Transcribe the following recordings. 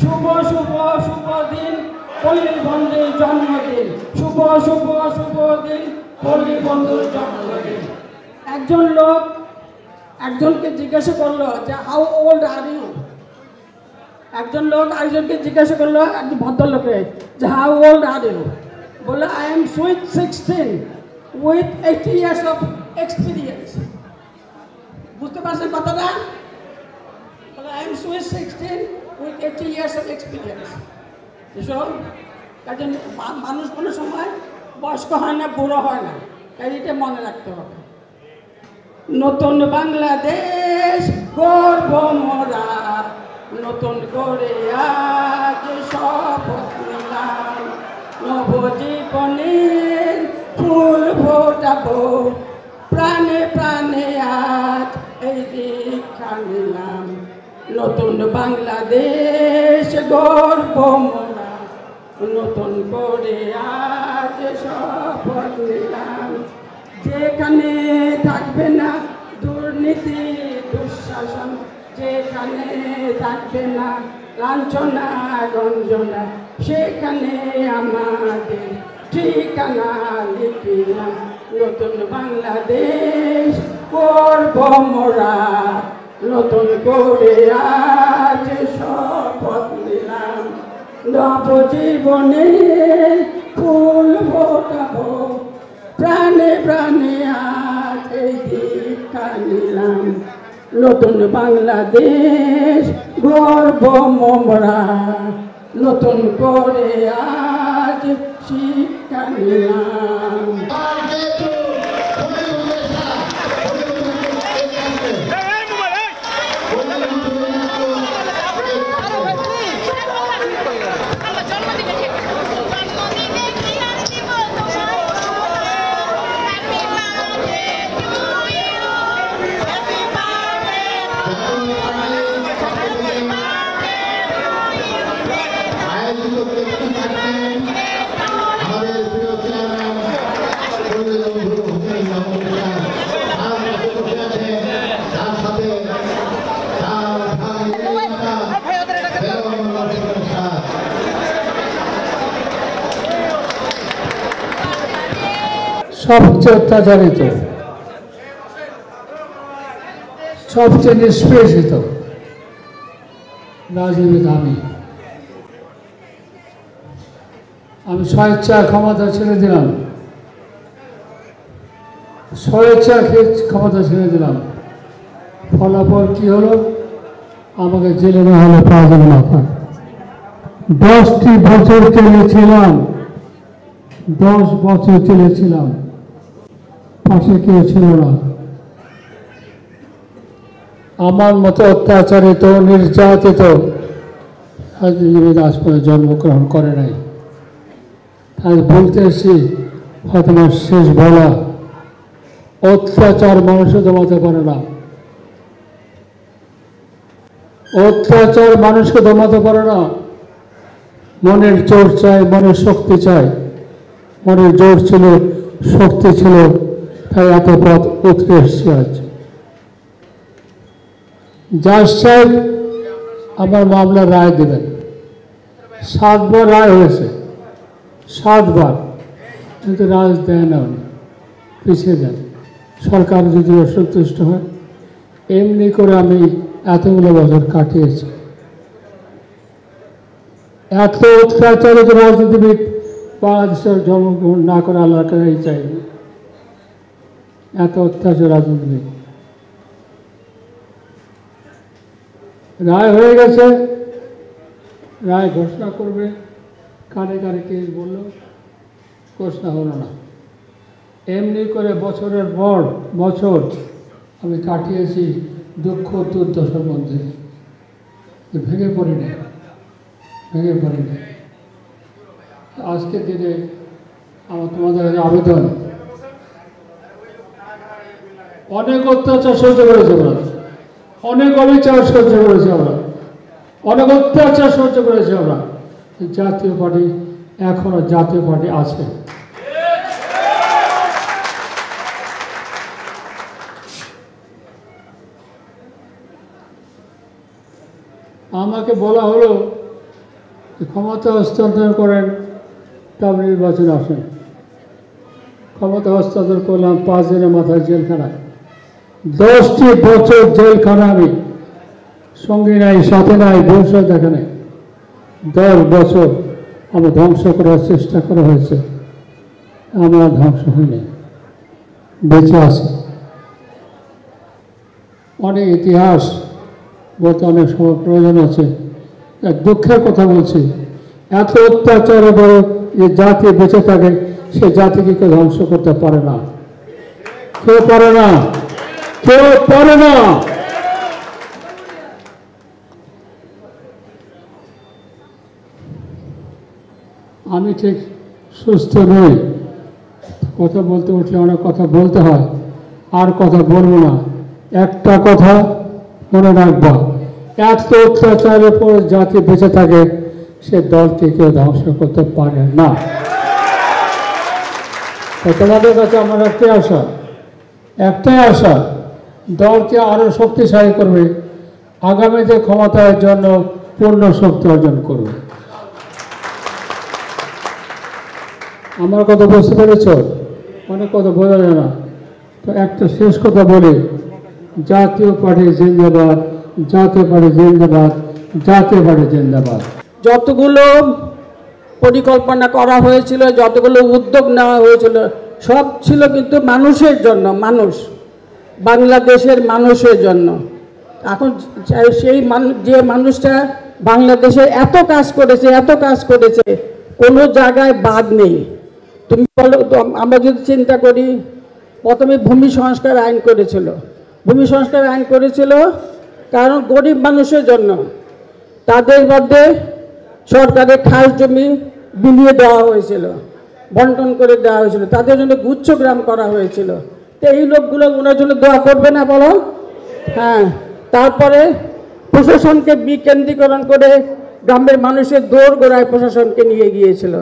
শুভ শুভ শুভ দিন পল্লী বন্ধুর জন্মদিন, শুভ শুভ শুভ দিন পল্লী বন্ধুর জন্মদিন। একজন লোক একজনকে জিজ্ঞাসা করলো যে হাউ ওল্ড আর ইউ। একজন লোক একজনকে জিজ্ঞাসা করলো, একজন ভদ্রলোকে, যে হাউ ওল্ড আর ইউ। বললো I am sweet 16 with 80 years of experience. বুঝতে পারছেন কথাটা? বলে I am sweet 16 with 80 years of experience. এসব কাজে মানুষ কোনো সময় বয়স্ক হয় না, বুড়ো হয় না, তাই এটা মনে রাখতে হবে। নতুন বাংলাদেশ গর্ব মোরা, নতুন করে আজ শপথ নিলাম, নবজীবনের ফুল ফোটাবো, প্রাণে প্রাণে আজ এই দীক্ষা নিলাম। নতুন বাংলাদেশ গর্ব মোরা, নতুন করে আজ শপথ নিলাম। যেখানে থাকবে না দুর্নীতি দুঃশাসন, যেখানে থাকবে না লাঞ্ছনা গঞ্জনা, সেখানে আমাদের ঠিকানা লিখিলাম। নতুন বাংলাদেশ করব মোরা, নতুন করে আজ শপথ নিলাম। নবজীবনে ফুল ফোটাবো, প্রাণে প্রাণে আজ এই দীক্ষা নিলাম। নতুন বাংলাদেশ গর্ব মোরা, নতুন করে আজ শিক্ষা নিলাম। সবচেয়ে অত্যাচারিত, সবচেয়ে নিষ্পেষিত রাজনীতি আমি স্বেচ্ছা ক্ষমতা ছেড়ে দিলাম, স্বেচ্ছা ক্ষমতা ছেড়ে দিলাম। ফলাফল কি হলো? আমাকে জেলে না হলে পাওয়া যাবে না। 10টি বছর চলেছিলাম, 10 বছর চলেছিলাম, পাশে কেউ ছিল না। আমার মতো অত্যাচারিত নির্যাতিত রাজনীতিবিদ আজ পর্যন্ত জন্মগ্রহণ করে নাই। আজ বলতে এসেছি, হয়তো আমার শেষ বলা, অত্যাচার মানুষও দমাতে পারে না, অত্যাচার মানুষকে দমাতে পারে না। মনের জোর চাই, মনের শক্তি চাই। মনের জোর ছিল, শক্তি ছিল, তাই এত পথ উতরে এসেছি। আজ জাজ সাহেব আমার মামলার রায় দেবেন। 7 বার রায় হয়েছে, 7 বার, কিন্তু রায় দেয় না, পিছিয়ে দেন। সরকার যদি অসন্তুষ্ট হয়, এমনি করে আমি এতগুলো বছর কাটিয়েছি। এত অত্যাচারিত রাজনীতিবিদ বাংলাদেশের জন্মগ্রহণ না করে আল্লাহর কাছে চাইনি। এত অত্যাচার রাজনীতিবিদ। রায় হয়ে গেছে, রায় ঘোষণা করবে। কানে কানে কেস বলল, ঘোষণা হলো না। এমনি করে বছরের পর বছর আমি কাটিয়েছি দুঃখ দুর্দশার মধ্যে। ভেঙে পড়িনি, ভেঙে পড়িনি। আজকের দিনে আমার তোমাদের আবেদন, অনেক অত্যাচার সহ্য করেছে আমরা, অনেক অবিচার সহ্য করেছি আমরা, অনেক অত্যাচার সহ্য করেছি আমরা। জাতীয় পার্টি এখনো জাতীয় পার্টি আছে। আমাকে বলা হলো ক্ষমতা হস্তান্তর করেন, তারপর নির্বাচনে আসেন। ক্ষমতা হস্তান্তর করলাম 5 দিনের মাথায় জেলখানায়, 10টি বছর জেলখানা। আমি সঙ্গে নাই, সাথে নাই, ভবিষ্যৎ দেখা নেই। 10 বছর আমার ধ্বংস করার চেষ্টা করা হয়েছে, আমরা ধ্বংস হয়নি, বেঁচে আছে। অনেক ইতিহাস বলতে অনেক সময় প্রয়োজন আছে। এক দুঃখের কথা বলছি, এত অত্যাচারে বড় যে জাতি বেঁচে থাকে, সে জাতিকে কেউ ধ্বংস করতে পারে না, কেউ পারে না, কেউ পারে না। আমি ঠিক সুস্থ নই, কথা বলতে উঠলে অনেক কথা বলতে হয়, আর কথা বলবো না। একটা কথা মনে রাখবা, এত অত্যাচারের পর জাতি বেঁচে থাকে, সে দলকে কেউ ধ্বংস করতে পারে না। তোমাদের কাছে আমার একটাই আশা, দলকে আরো শক্তিশালী করবে, আগামীতে ক্ষমতার জন্য পূর্ণ শক্তি অর্জন করবে। আমার কথা বুঝতে পেরেছ? অনেক কথা বোঝা যায় না, তো একটা শেষ কথা বলি, জাতীয় পার্টি জিন্দাবাদ, জাতীয় পার্টি জিন্দাবাদ, জাতীয় পার্টি জিন্দাবাদ। যতগুলো পরিকল্পনা করা হয়েছিল, যতগুলো উদ্যোগ নেওয়া হয়েছিল, সব ছিল কিন্তু মানুষের জন্য, বাংলাদেশের মানুষের জন্য। এখন সেই যে মানুষটা বাংলাদেশে এত কাজ করেছে, কোনো জায়গায় বাদ নেই। তুমি বলো, আমরা যদি চিন্তা করি, প্রথমে ভূমি সংস্কার আইন করেছিল কারণ গরিব মানুষের জন্য। তাদের মধ্যে সরকারের খাস জমি বিলিয়ে দেওয়া হয়েছিল, বন্টন করে দেওয়া হয়েছিল, তাদের জন্য গুচ্ছগ্রাম করা হয়েছিল। তো এই লোকগুলো ওনার জন্য দোয়া করবে না বলো? হ্যাঁ। তারপরে প্রশাসনকে বিকেন্দ্রীকরণ করে গ্রামের মানুষের দোরগোড়ায় প্রশাসনকে নিয়ে গিয়েছিল।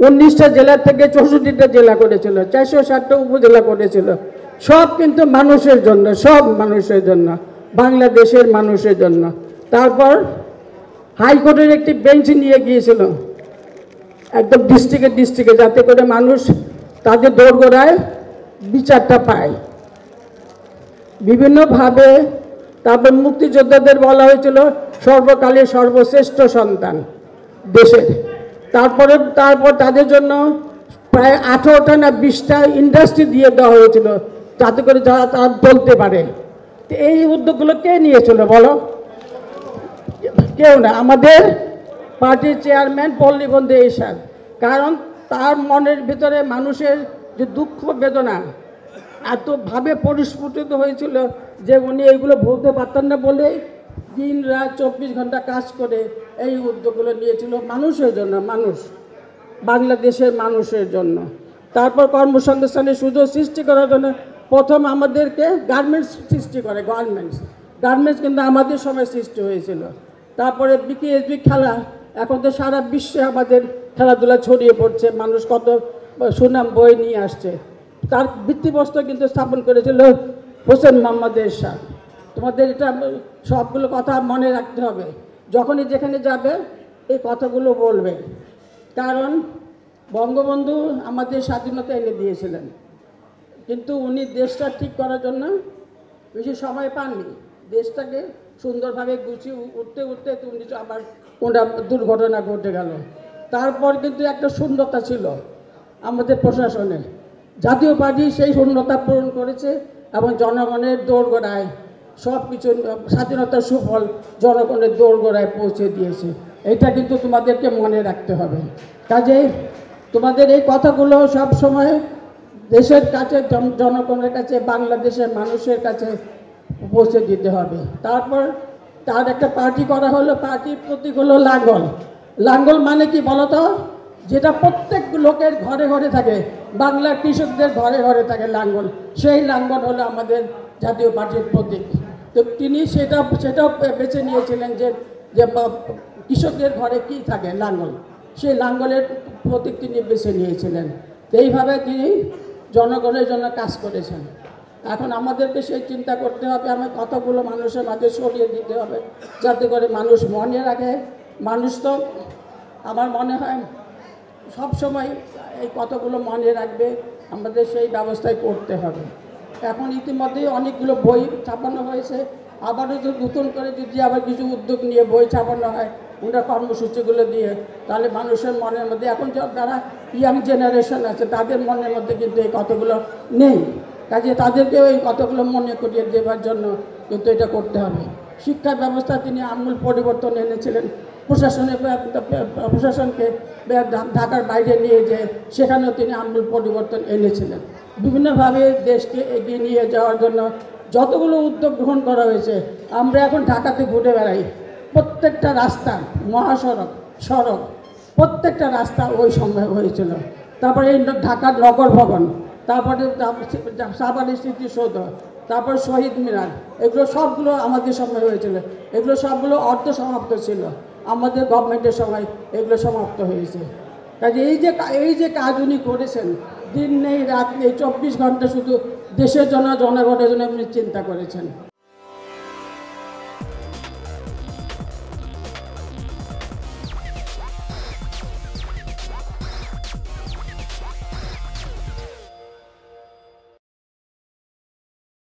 19টা জেলা থেকে 64টা জেলা করেছিল, 460টা উপজেলা করেছিল। সব কিন্তু মানুষের জন্য, সব মানুষের জন্য, বাংলাদেশের মানুষের জন্য। তারপর হাইকোর্টের একটি বেঞ্চ নিয়ে গিয়েছিল একদম ডিস্ট্রিক্টে, যাতে করে মানুষ তাদের দোরগোড়ায় বিচারটা পায় বিভিন্নভাবে। তারপর মুক্তিযোদ্ধাদের বলা হয়েছিল সর্বকালের সর্বশ্রেষ্ঠ সন্তান দেশের। তারপর তাদের জন্য প্রায় 18টা না 20টা ইন্ডাস্ট্রি দিয়ে দেওয়া হয়েছিল, যাতে করে তারা চলতে পারে। তো এই উদ্যোগগুলো কে নিয়েছিল বলো? কেউ না, আমাদের পার্টির চেয়ারম্যান পল্লী বন্ধু এরশাদ। কারণ তার মনের ভিতরে মানুষের যে দুঃখ বেদনা এতভাবে পরিস্ফুটিত হয়েছিল যে উনি এইগুলো বলতে পারতেন না বলে দিন রাত 24 ঘন্টা কাজ করে এই উদ্যোগগুলো নিয়েছিল মানুষের জন্য, বাংলাদেশের মানুষের জন্য। তারপর কর্মসংস্থানের সুযোগ সৃষ্টি করার জন্য প্রথম আমাদেরকে গার্মেন্টস সৃষ্টি করে, গার্মেন্টস কিন্তু আমাদের সময় সৃষ্টি হয়েছিল। তারপরে বিকেএসবি খেলা, এখন তো সারা বিশ্বে আমাদের খেলাধুলা ছড়িয়ে পড়ছে, মানুষ কত সুনাম বই নিয়ে আসছে। তার ভিত্তিপ্রস্তর কিন্তু স্থাপন করেছিল হোসেন মোহাম্মদ এরশাদ। তোমাদের এটা সবগুলো কথা মনে রাখতে হবে, যখনই যেখানে যাবে এই কথাগুলো বলবে। কারণ বঙ্গবন্ধু আমাদের স্বাধীনতা এনে দিয়েছিলেন, কিন্তু উনি দেশটা ঠিক করার জন্য বেশি সময় পাননি। দেশটাকে সুন্দরভাবে গুছিয়ে উঠতে উনি আবার কোনটা দুর্ঘটনা ঘটে গেল। তারপর কিন্তু একটা শূন্যতা ছিল আমাদের প্রশাসনে, জাতীয় পার্টি সেই শূন্যতা পূরণ করেছে এবং জনগণের দোরগোড়ায় সব কিছু স্বাধীনতার সুফল জনগণের দোরগোড়ায় পৌঁছে দিয়েছে। এটা কিন্তু তোমাদেরকে মনে রাখতে হবে। কাজেই তোমাদের এই কথাগুলো সব সময় দেশের কাছে, জনগণের কাছে, বাংলাদেশের মানুষের কাছে পৌঁছে দিতে হবে। তারপর তার একটা পার্টি করা হলো, পার্টির প্রতীক হলো লাঙ্গল মানে কি বলতো? যেটা প্রত্যেক লোকের ঘরে ঘরে থাকে, বাংলার কৃষকদের ঘরে ঘরে থাকে লাঙ্গল। সেই লাঙ্গল হলো আমাদের জাতীয় পার্টির প্রতীক। তো তিনি সেটাও বেছে নিয়েছিলেন যে কৃষকদের ঘরে কি থাকে, লাঙ্গল। সেই লাঙ্গলের প্রতীক তিনি বেছে নিয়েছিলেন। এইভাবে তিনি জনগণের জন্য কাজ করেছেন। এখন আমাদেরকে সেই চিন্তা করতে হবে, আমার কথাগুলো মানুষের মাঝে ছড়িয়ে দিতে হবে, যাতে করে মানুষ মনে রাখে। মানুষ তো আমার মনে হয় সব সময় এই কতগুলো মনে রাখবে, আমাদের সেই ব্যবস্থাই করতে হবে। এখন ইতিমধ্যেই অনেকগুলো বই ছাপানো হয়েছে, আবারও যদি নতুন করে যদি আবার কিছু উদ্যোগ নিয়ে বই ছাপানো হয় ওনার কর্মসূচিগুলো দিয়ে, তাহলে মানুষের মনের মধ্যে এখন যারা ইয়াং জেনারেশন আছে তাদের মনের মধ্যে কিন্তু এই কতগুলো নেই, কাজে তাদেরকেও এই কতগুলো মনে করিয়ে দেওয়ার জন্য কিন্তু এটা করতে হবে। শিক্ষা ব্যবস্থা তিনি আমূল পরিবর্তন এনেছিলেন, প্রশাসনকে ঢাকার বাইরে নিয়ে যেয়ে সেখানেও তিনি আমূল পরিবর্তন এনেছিলেন। বিভিন্নভাবে দেশকে এগিয়ে নিয়ে যাওয়ার জন্য যতগুলো উদ্যোগ গ্রহণ করা হয়েছে, আমরা এখন ঢাকাতে ঘুরে বেড়াই, প্রত্যেকটা রাস্তা, মহাসড়ক, সড়ক, প্রত্যেকটা রাস্তা ওই সময় হয়েছিল। তারপরে এই ঢাকার নগর ভবন, তারপরে সাভারের স্মৃতিসৌধ, তারপর শহীদ মিনার, এগুলো সবগুলো আমাদের সময় হয়েছিল। এগুলো সবগুলো অর্ধ সমাপ্ত ছিল, আমাদের গভর্নমেন্টের সময় এগুলো সমাপ্ত হয়েছে। কাজে এই যে কাজ উনি করেছেন, দিন নেই রাত নেই 24 ঘন্টা শুধু দেশের জন্য, জনগণের জন্য উনি চিন্তা করেছেন।